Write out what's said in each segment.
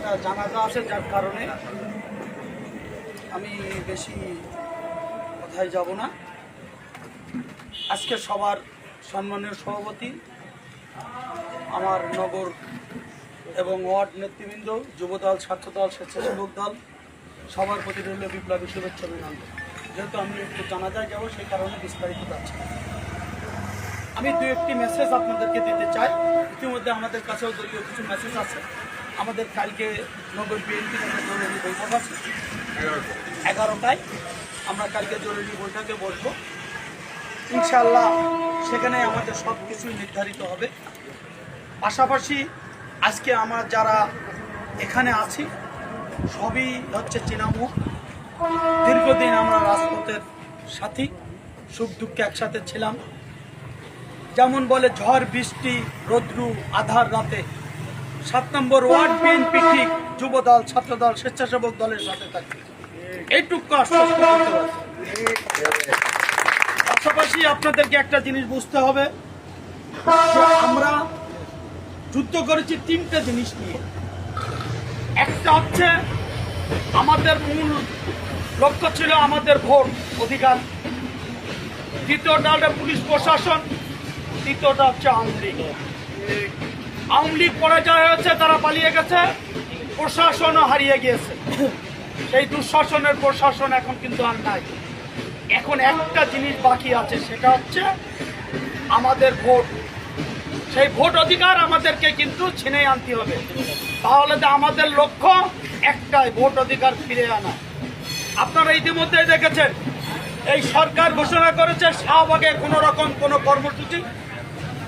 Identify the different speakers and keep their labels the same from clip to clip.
Speaker 1: একটা জানাজা আছে, যার কারণে আমি বেশি কোথায় যাব না। আজকে সবার সম্মানীয় সভাপতি, আমার নগর এবং ওয়ার্ড নেতৃবৃন্দ, যুবদল, ছাত্রদল, স্বেচ্ছাসেবক দল, সবার প্রতি রইল বিপ্লবী শুভেচ্ছা অভিনন্দন। যেহেতু আমি একটু জানাজায় যাব, সেই কারণে বিস্তারিত যাচ্ছে। আমি দু একটি মেসেজ আপনাদেরকে দিতে চাই। ইতিমধ্যে আমাদের কাছেও দলীয় কিছু মেসেজ আছে। আমাদের কালকে নগর বিএনপির একটা জরুরি বৈঠক আছে 11টায়। আমরা কালকে জরুরি বৈঠকে বসবো ইনশাআল্লাহ। সেখানে আমাদের সব কিছুই নির্ধারিত হবে। পাশাপাশি আজকে আমরা যারা এখানে আছি সবই হচ্ছে চিনামুখ। দীর্ঘদিন আমরা রাজপথের সাথী, সুখ দুঃখে একসাথে ছিলাম। যেমন বলে ঝড় বৃষ্টি রৌদ্রু আধার রাতে 7 নম্বর ওয়ার্ড বিএনপি ঠিক যুবদল, ছাত্রদল, স্বেচ্ছাসেবক দলের সাথে থাকে, এইটুকু আশ্বস্ত করতে পারি। পাশাপাশি আপনাদেরকে একটা জিনিস বুঝতে হবে, আমরা যুদ্ধ করেছি 3টে জিনিস নিয়ে। একটা হচ্ছে আমাদের মূল লক্ষ্য ছিল আমাদের ভোট অধিকার, দ্বিতীয়টা হচ্ছে পুলিশ প্রশাসন, তৃতীয়টা হচ্ছে আওয়ামী লীগ। আওয়ামী লীগ পরাজয় হয়েছে, তারা পালিয়ে গেছে, প্রশাসনও হারিয়ে গিয়েছে। সেই দুঃশাসনের প্রশাসন এখন কিন্তু আর নাই। এখন একটা জিনিস বাকি আছে, সেটা হচ্ছে আমাদের ভোট। সেই ভোট অধিকার আমাদেরকে কিন্তু ছিনে আনতে হবে। তাহলে তো আমাদের লক্ষ্য একটাই, ভোট অধিকার ফিরে আনা। আপনারা ইতিমধ্যে দেখেছেন এই সরকার ঘোষণা করেছে শাহবাগে কোনো রকম কোনো কর্মসূচি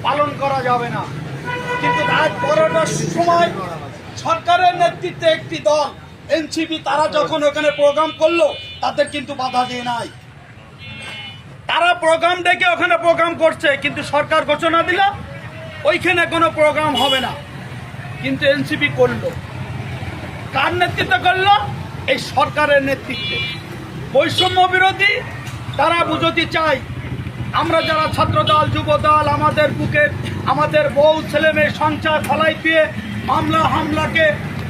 Speaker 1: পালন করা যাবে না। কিন্তু রাত 12টার সময় সরকারের নেতৃত্বে একটি দল এনসিপি, তারা যখন ওখানে প্রোগ্রাম করলো, তাদের কিন্তু বাধা দিয়ে নাই। তারা প্রোগ্রাম ডেকে ওখানে প্রোগ্রাম করছে, কিন্তু সরকার ঘোষণা দিল ওইখানে কোনো প্রোগ্রাম হবে না। কিন্তু এনসিপি করলো। কার নেতৃত্বে করলো? এই সরকারের নেতৃত্বে। বৈষম্য বিরোধী তারা বুঝতে চায় আমরা যারা ছাত্রদল, যুবদল, আমাদের বুকের আমাদের বউ ছেলে মেয়ে সংসার ফলাই দিয়ে মামলা হামলাকে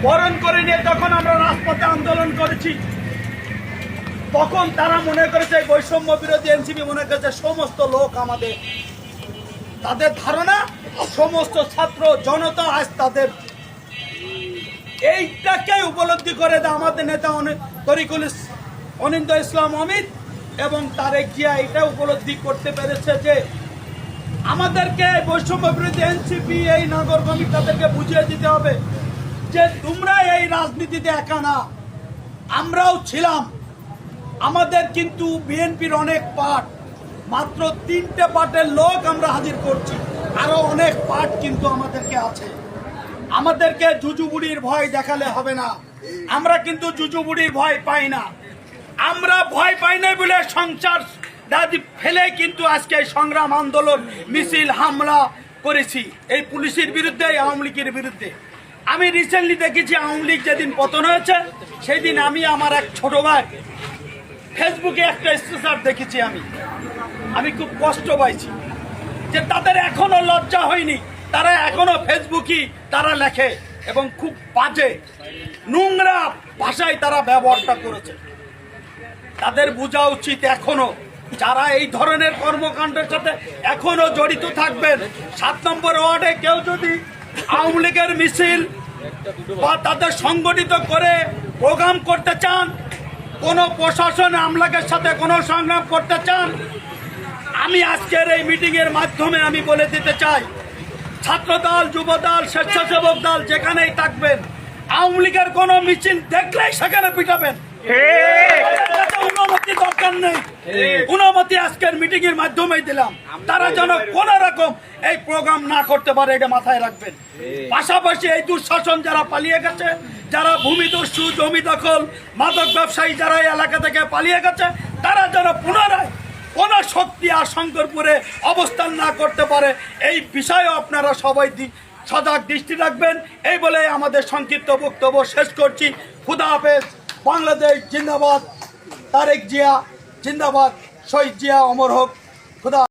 Speaker 1: বরণ করে নিয়ে যখন আমরা রাজপথে আন্দোলন করেছি, তখন তারা মনে করেছে বৈষম্য বিরোধী এনসিপি মনে করেছে সমস্ত লোক আমাদের, তাদের ধারণা সমস্ত ছাত্র জনতা আজ তাদের। এইটাকে উপলব্ধি করে আমাদের নেতা তরিকুল অনিন্দ ইসলাম অমিত এবং তারেক জিয়া এটা উপলব্ধি করতে পেরেছে যে আমাদেরকে বৈষম্য বিরোধী এনসিপি, এই নগর কমিটি তাদেরকে বুঝিয়ে দিতে হবে যে তোমরা এই রাজনীতিতে একা না, আমরাও ছিলাম। আমাদের কিন্তু বিএনপির অনেক পার্ট, মাত্র 3টে পার্টের লোক আমরা হাজির করছি, আরো অনেক পার্ট কিন্তু আমাদেরকে আছে। আমাদেরকে জুজুবুড়ির ভয় দেখালে হবে না। আমরা কিন্তু জুজুবুড়ির ভয় পাই না। আমরা ভয় পাই না বলে সংসার দাদি ফেলে কিন্তু আজকে সংগ্রাম আন্দোলন মিছিল হামলা করেছি এই পুলিশের বিরুদ্ধে, আওয়ামী লীগের বিরুদ্ধে। আমি রিসেন্টলি দেখেছি আওয়ামী লীগ যেদিন পতন হয়েছে সেই দিন আমি আমার এক ছোট ভাই ফেসবুকে একটা স্ট্যাটাস দেখেছি। আমি খুব কষ্ট পাইছি যে তাদের এখনো লজ্জা হয়নি, তারা এখনো ফেসবুকে তারা লেখে এবং খুব বাজে নোংরা ভাষায় তারা ব্যবহারটা করেছে। তাদের বোঝা উচিত এখনো যারা এই ধরনের কর্মকাণ্ডের সাথে এখনো জড়িত থাকবেন, 7 নম্বর ওয়ার্ডে কেউ যদি আওয়ামী লীগের মিছিল বা তাদের সংগঠিত করে প্রোগ্রাম করতে চান, কোনো প্রশাসন আমলাকের সাথে কোনো সংগ্রাম করতে চান, আমি আজকের এই মিটিং এর মাধ্যমে আমি বলে দিতে চাই, ছাত্রদল, যুবদল, স্বেচ্ছাসেবক দল যেখানেই থাকবেন, আওয়ামী লীগের কোনো মিছিল দেখলেই সেখানে পিটাবেন। অনুমতি দরকার নেই, অনুমতি আজকের মিটিং এর মাধ্যমেই দিলাম। তারা যেন কোন রকম এই প্রোগ্রাম না করতে পারে, এটা মাথায় রাখবেন। পাশাপাশি এই দুঃশাসন যারা পালিয়ে গেছে, যারা ভূমিদস্যু, জমি দখল, মাদক ব্যবসায়ী যারা এই এলাকা থেকে পালিয়ে গেছে, তারা যেন পুনরায় কোন শক্তি আর শঙ্করপুরে অবস্থান না করতে পারে, এই বিষয়ে আপনারা সবাই সজাগ দৃষ্টি রাখবেন। এই বলে আমাদের সংক্ষিপ্ত বক্তব্য শেষ করছি। খুদা হাফেজ। বাংলাদেশ জিন্দাবাদ। তারেক জিয়া জিন্দাবাদ। শহীদ জিয়া অমর হোক। খুদা।